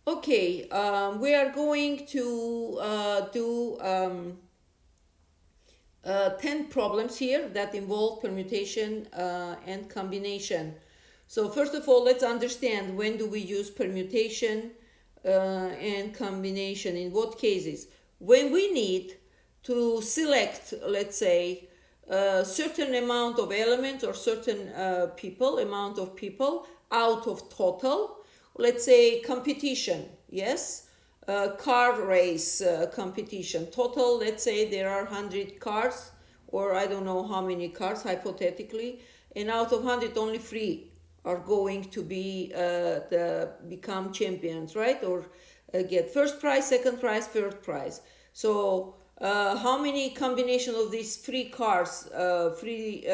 Okay, we are going to do 10 problems here that involve permutation and combination. So first of all, let's understand when do we use permutation and combination, in what cases. When we need to select, let's say, a certain amount of elements or certain amount of people out of total, let's say competition, yes, car race competition. Total, let's say there are 100 cars, or I don't know how many cars, hypothetically, and out of 100, only three are going to become champions, right? Or get first prize, second prize, third prize. So how many combination of these three cars, three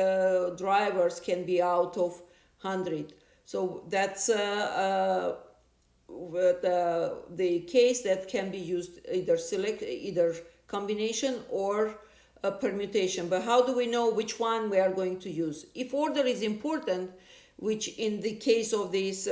drivers can be out of 100? So that's the case that can be used either combination or a permutation. But how do we know which one we are going to use? If order is important, which in the case of these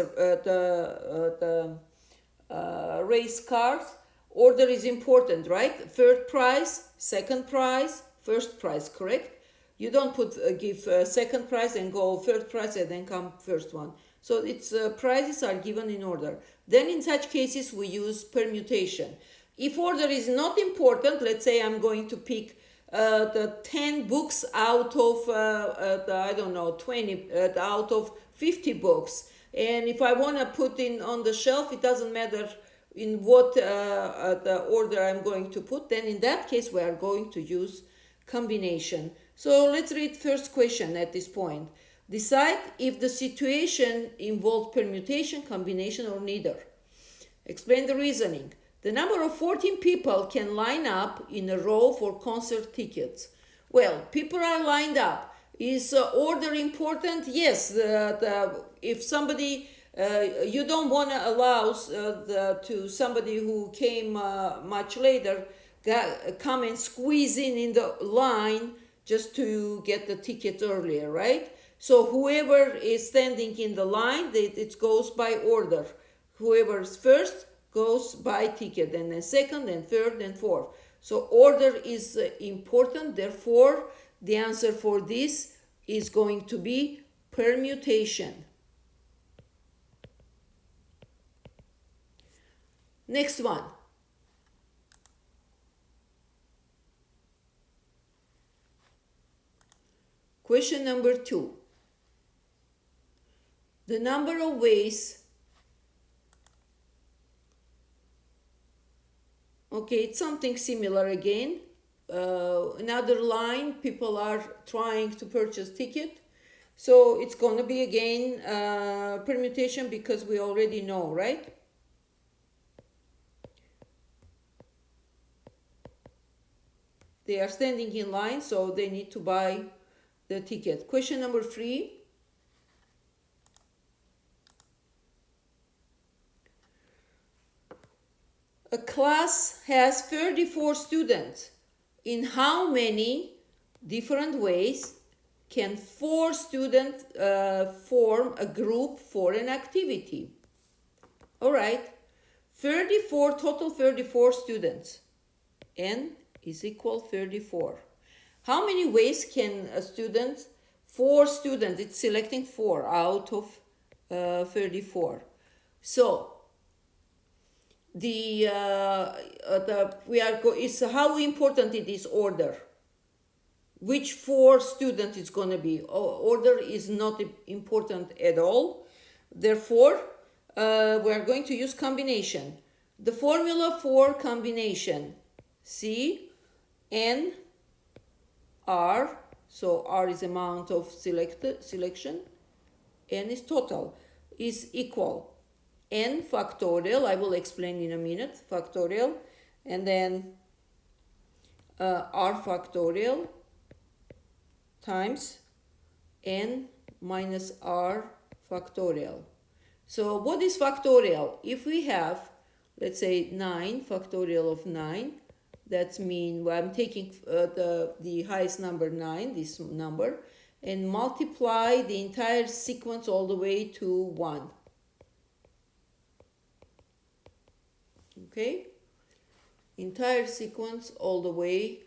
race cars, order is important, right? Third prize, second prize, first prize, correct? You don't give second prize and go third prize and then come first one. So its prizes are given in order. Then in such cases we use permutation. If order is not important, let's say I'm going to pick the 10 books out of I don't know, 20 out of 50 books, and if I want to put in on the shelf, it doesn't matter in what the order I'm going to put, then in that case we are going to use combination. So let's read first question at this point. Decide if the situation involved permutation, combination, or neither. Explain the reasoning. The number of 14 people can line up in a row for concert tickets. Well, people are lined up. Is order important? Yes. If somebody, you don't want to allow to somebody who came much later come and squeeze in the line just to get the ticket earlier, right? So whoever is standing in the line, it goes by order. Whoever's first goes by ticket, and then second and third and fourth. So order is important. Therefore, the answer for this is going to be permutation. Next one. Question number 2. The number of ways. Okay, it's something similar again. Another line, people are trying to purchase ticket. So it's going to be again permutation, because we already know, right? They are standing in line, so they need to buy the ticket. Question number 3. A class has 34 students. In how many different ways can 4 students form a group for an activity? All right, 34 students. N is equal 34. How many ways can a student, 4 students, it's selecting 4 out of 34. So is how important it is order. Which 4 students it's going to be. Order is not important at all. Therefore, we are going to use combination. The formula for combination: C, N, R. So R is amount of selection. N is total. Is equal N factorial, I will explain in a minute, factorial, and then R factorial times N minus R factorial. So what is factorial? If we have, let's say 9, factorial of 9, that means I'm taking the highest number 9, this number, and multiply the entire sequence all the way to 1. Okay, entire sequence all the way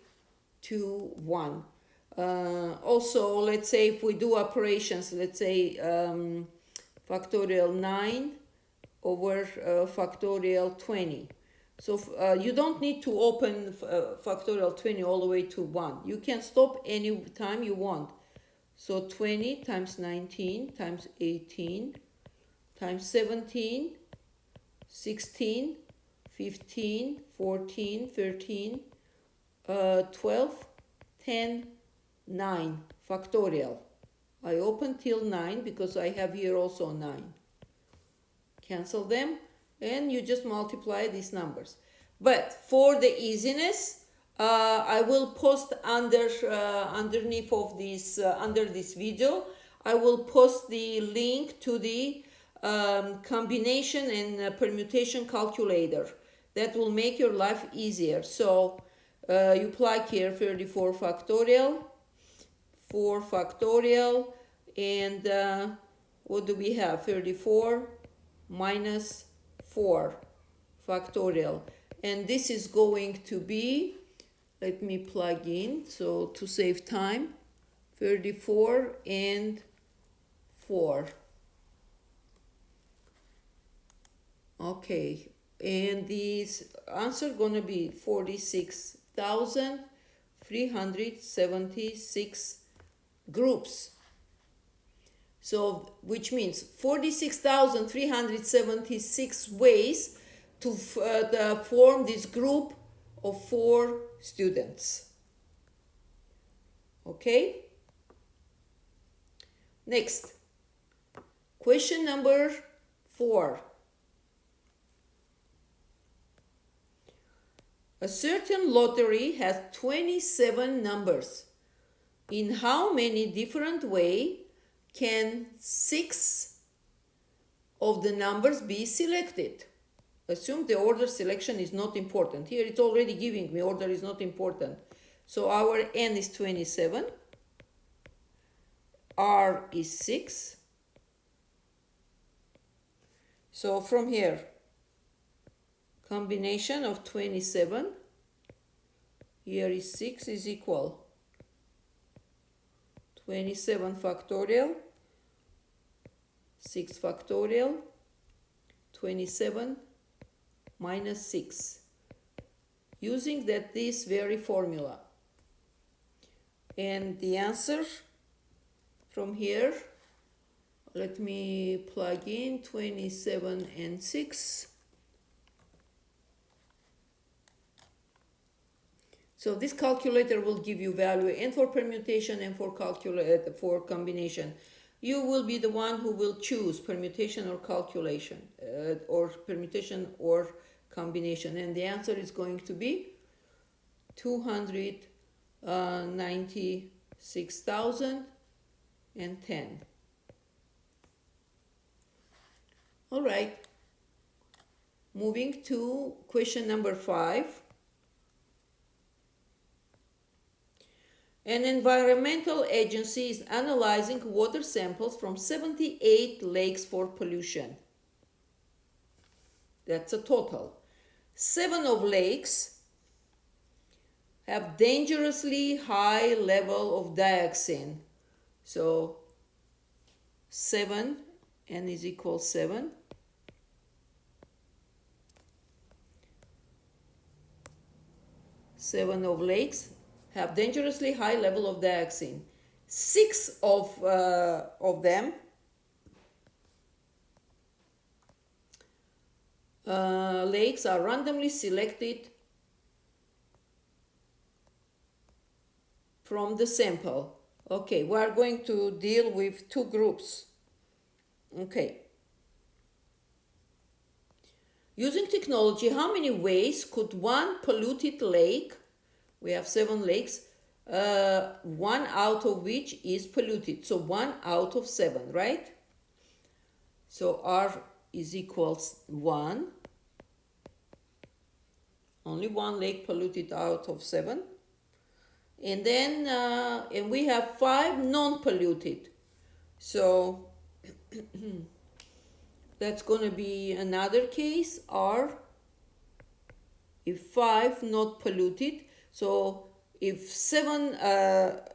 to 1. Also, let's say if we do operations, let's say factorial 9 over factorial 20. So you don't need to open factorial 20 all the way to 1. You can stop any time you want. So 20 times 19 times 18 times 17, 16, 15, 14, 13, 12, 10, 9 factorial. I open till 9 because I have here also 9. Cancel them and you just multiply these numbers. But for the easiness, I will post underneath of this under this video, I will post the link to the combination and permutation calculator that will make your life easier. So you plug here 34 factorial, 4 factorial, and what do we have? 34 minus 4 factorial. And this is going to be, let me plug in, so to save time, 34 and 4. Okay, and this answer gonna be 46,376 groups. So, which means 46,376 ways to form this group of 4 students. Okay? Next, question number 4. A certain lottery has 27 numbers. In how many different ways can 6 of the numbers be selected? Assume the order selection is not important. Here it's already giving me order is not important. So our n is 27, r is 6. So from here, combination of 27, here is 6 is equal 27 factorial, 6 factorial, 27 minus 6, using this very formula. And the answer from here, let me plug in 27 and 6. So this calculator will give you value and for permutation and for combination. You will be the one who will choose permutation or calculation, or permutation or combination. And the answer is going to be 296,010. All right. Moving to question number 5. An environmental agency is analyzing water samples from 78 lakes for pollution. That's a total. 7 of lakes have dangerously high level of dioxin. So 7, n is equal 7. Seven of lakes have dangerously high level of dioxin. 6 of them lakes are randomly selected from the sample. Okay, we are going to deal with 2 groups. Okay. Using technology, how many ways could one polluted lake, we have 7 lakes, 1 out of which is polluted. So 1 out of 7, right? So R is equals 1. Only 1 lake polluted out of 7. And then, and we have 5 non-polluted. So that's going to be another case, R if 5 not polluted, so if 7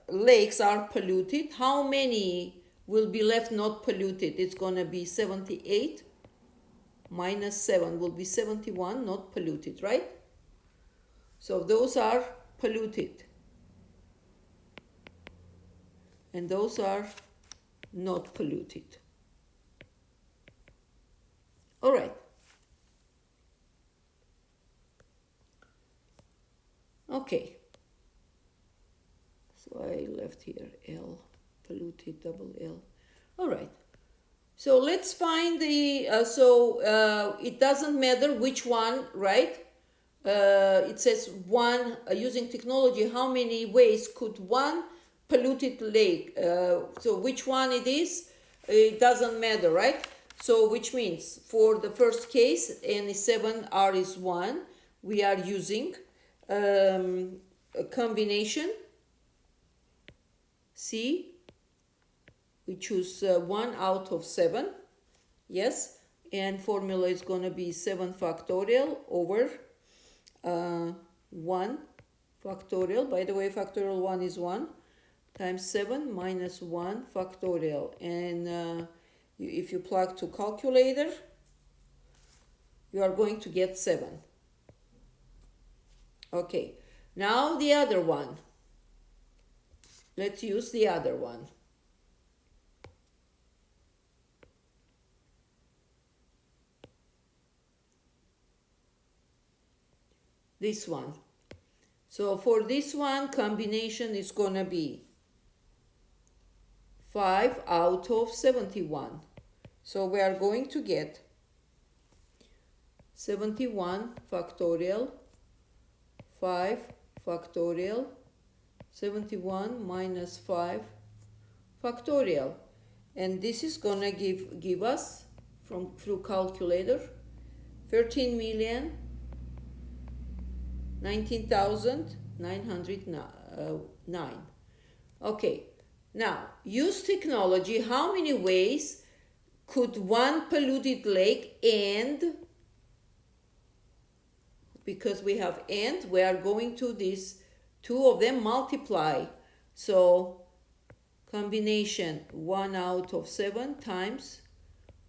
lakes are polluted, how many will be left not polluted? It's going to be 78 minus 7 will be 71 not polluted, right? So those are polluted and those are not polluted. All right. Okay. So I left here L, polluted, double L. All right. So let's find the, it doesn't matter which one, right? It says one, using technology, how many ways could one polluted lake, so which one it is, it doesn't matter, right? So which means for the first case, N is 7, R is 1, we are using a combination C. We choose 1 out of 7, yes, and formula is going to be 7 factorial over 1 factorial. By the way, factorial 1 is 1 times 7 minus 1 factorial. And if you plug to calculator, you are going to get 7. Okay, now the other one. Let's use the other one. This one. So for this one, combination is going to be 5 out of 71. So we are going to get 71 factorial, 5 factorial, 71 minus 5 factorial. And this is going to give us, through calculator, 13,019,909. Okay, now use technology. How many ways could one polluted lake end? Because we have and, we are going to this, two of them multiply. So combination 1 out of 7 times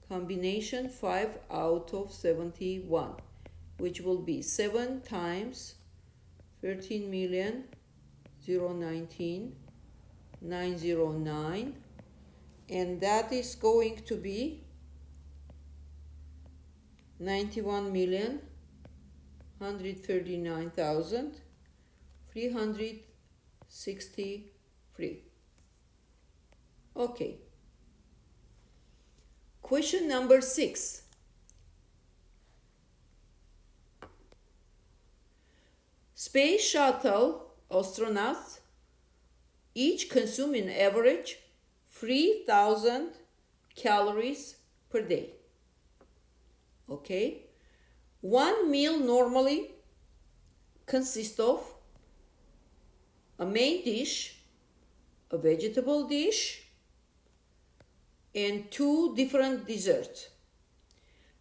combination 5 out of 71, which will be 7 times 13,019,909, and that is going to be 91,139,363. Okay. Question number 6. Space shuttle astronauts each consume an average 3,000 calories per day. Okay. One meal normally consists of a main dish, a vegetable dish, and 2 different desserts.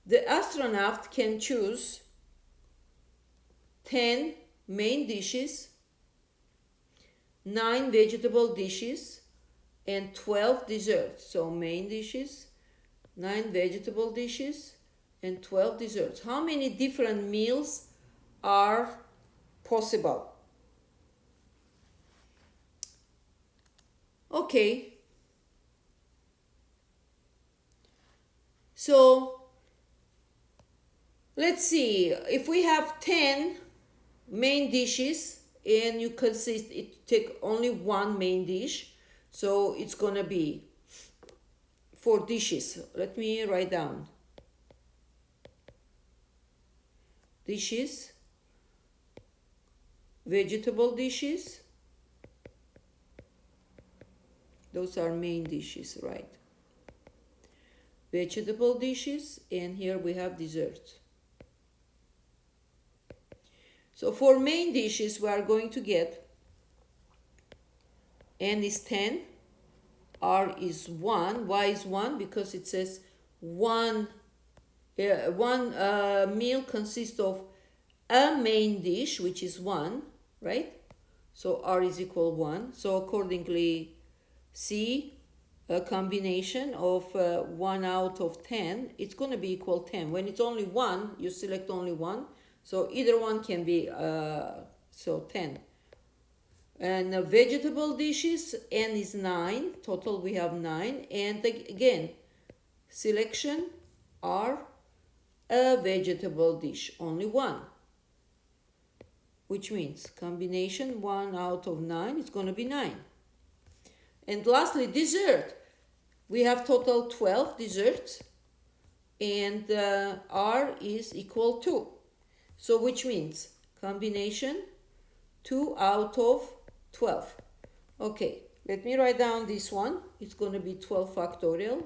The astronaut can choose 10 main dishes, 9 vegetable dishes, and 12 desserts. So main dishes, 9 vegetable dishes, and 12 desserts. How many different meals are possible? Okay. So let's see, if we have 10 main dishes and you take only one main dish, so it's gonna be 4 dishes. Let me write down. Dishes, vegetable dishes, those are main dishes, right? Vegetable dishes, and here we have desserts. So for main dishes, we are going to get N is 10, R is 1. Why is 1? Because it says one meal consists of a main dish, which is 1, right? So R is equal 1. So accordingly, C, a combination of 1 out of 10, it's going to be equal 10. When it's only 1, you select only 1. So either one can be, so 10. And vegetable dishes, N is 9. Total we have 9. And again, selection R, a vegetable dish, only 1. Which means combination 1 out of 9 is going to be 9. And lastly, dessert. We have total 12 desserts and R is equal to. So which means combination 2 out of 12. Okay, let me write down this one. It's going to be 12 factorial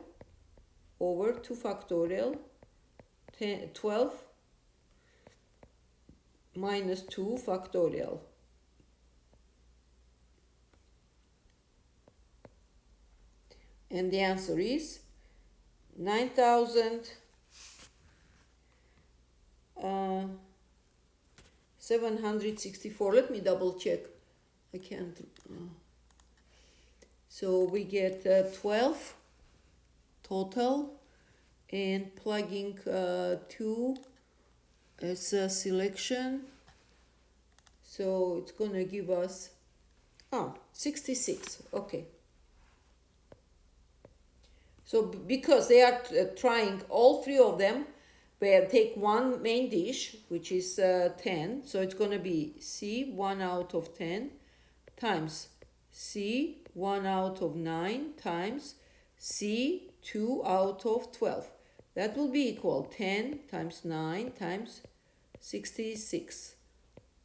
over 2 factorial 12 minus 2 factorial. And the answer is 9,764. Let me double check. I can't. So we get 12 total, and plugging 2 as a selection. So it's going to give us 66. Okay. So because they are trying all 3 of them, we take one main dish, which is 10. So it's going to be C, 1 out of 10, times C, 1 out of 9, times C, 2 out of 12. That will be equal 10 times 9 times 66.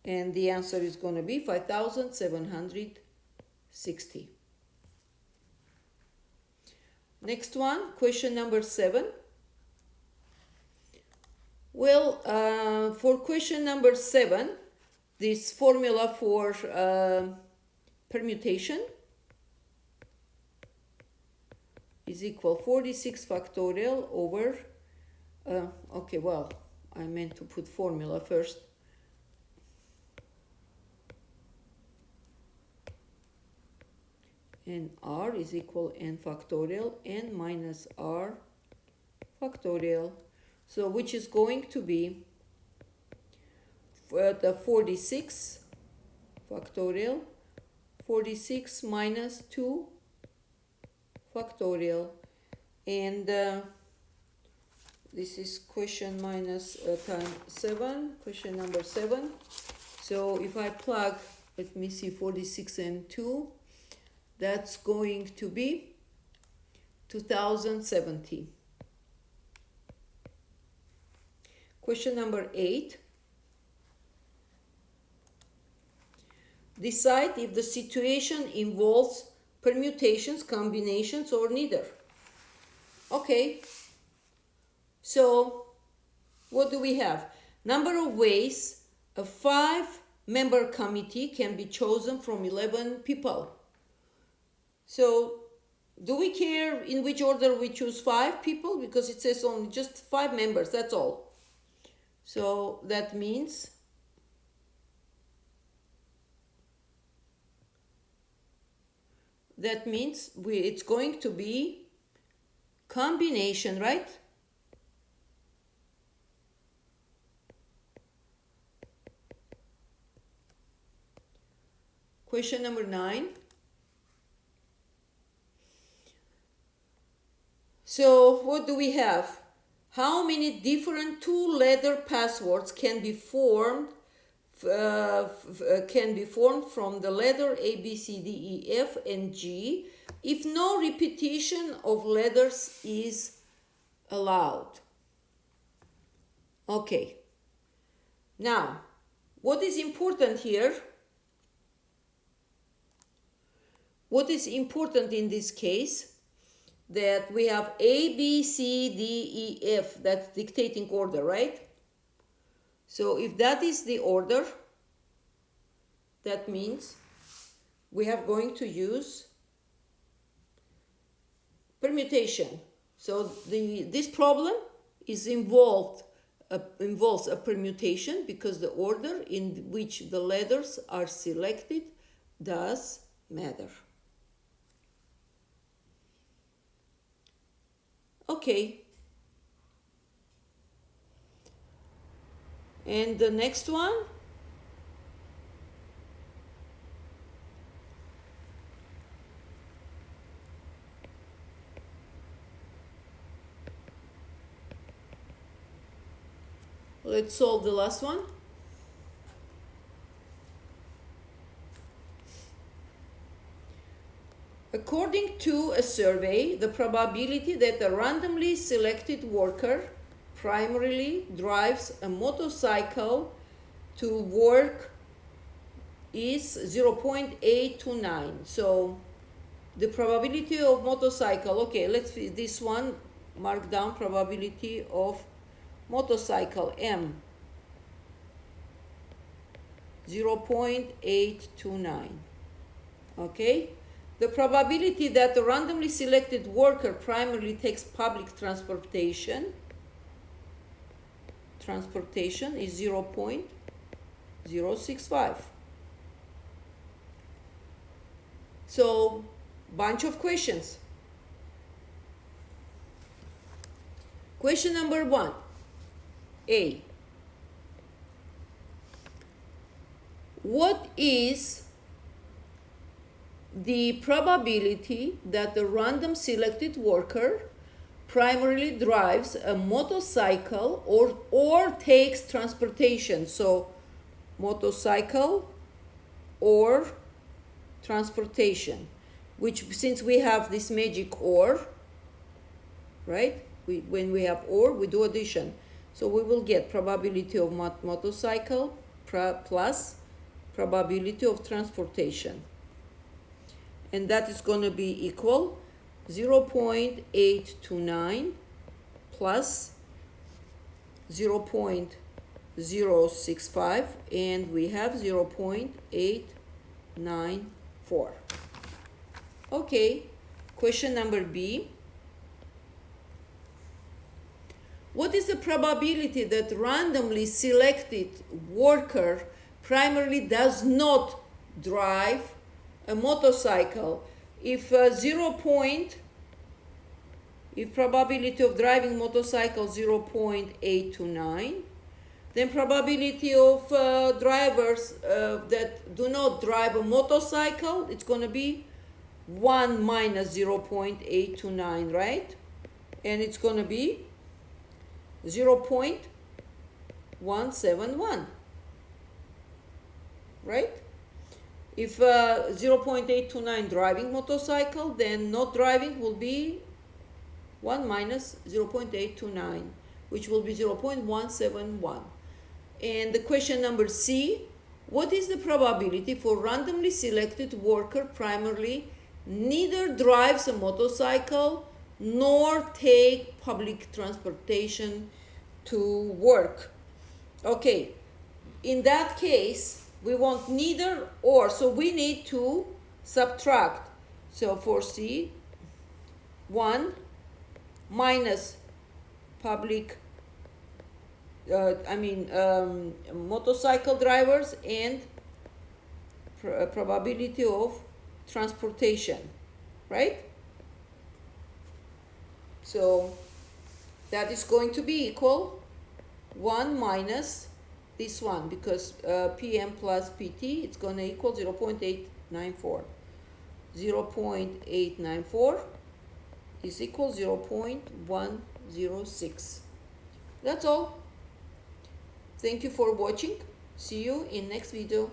And the answer is going to be 5,760. Next one, question number 7. Well, for question number 7, this formula for permutation is equal 46 factorial over, okay, well, I meant to put formula first. And R is equal n factorial, n minus R factorial. So which is going to be the 46 factorial, 46 minus 2 factorial. And this is question minus time 7, question number 7. So if I plug, let me see, 46 and 2, that's going to be 2070. Question number 8. Decide if the situation involves permutations, combinations, or neither. Okay. So what do we have? Number of ways a 5-member committee can be chosen from 11 people. So, do we care in which order we choose 5 people? Because it says only just 5 members, that's all. So, that means it's going to be combination, right? Question number 9. So what do we have? How many different 2-letter passwords can be formed from the letter A, B, C, D, E, F, and G if no repetition of letters is allowed? Okay. Now, what is important here? What is important in this case? That we have A, B, C, D, E, F. That's dictating order, right? So if that is the order, that means we are going to use permutation. So this problem is involved involves a permutation because the order in which the letters are selected does matter. Okay. And the next one. Let's solve the last one. According to a survey, the probability that a randomly selected worker primarily drives a motorcycle to work is 0.829. So the probability of motorcycle, okay, let's see this one, mark down probability of motorcycle M, 0.829. Okay, the probability that the randomly selected worker primarily takes public transportation is 0.065. So bunch of questions. Question number 1. A. What is the probability that the random selected worker primarily drives a motorcycle or takes transportation? So motorcycle or transportation, which, since we have this magic or, right? When we have or, we do addition. So we will get probability of motorcycle plus probability of transportation. And that is going to be equal 0.829 plus 0.065, and we have 0.894. Okay, question number B. What is the probability that randomly selected worker primarily does not drive a motorcycle? If probability of driving motorcycle 0.829, then probability of drivers that do not drive a motorcycle, it's going to be 1 minus 0.829, right? And it's going to be 0.171, right? If 0.829 driving motorcycle, then not driving will be 1 minus 0.829, which will be 0.171. And the question number C, what is the probability for randomly selected worker primarily neither drives a motorcycle nor take public transportation to work? Okay, in that case, we want neither or, so we need to subtract. So for C, 1 minus public, motorcycle drivers and probability of transportation, right? So that is going to be equal 1 minus this one, because PM plus PT, it's going to equal 0.894. 0.894 is equal 0.106. That's all. Thank you for watching. See you in next video.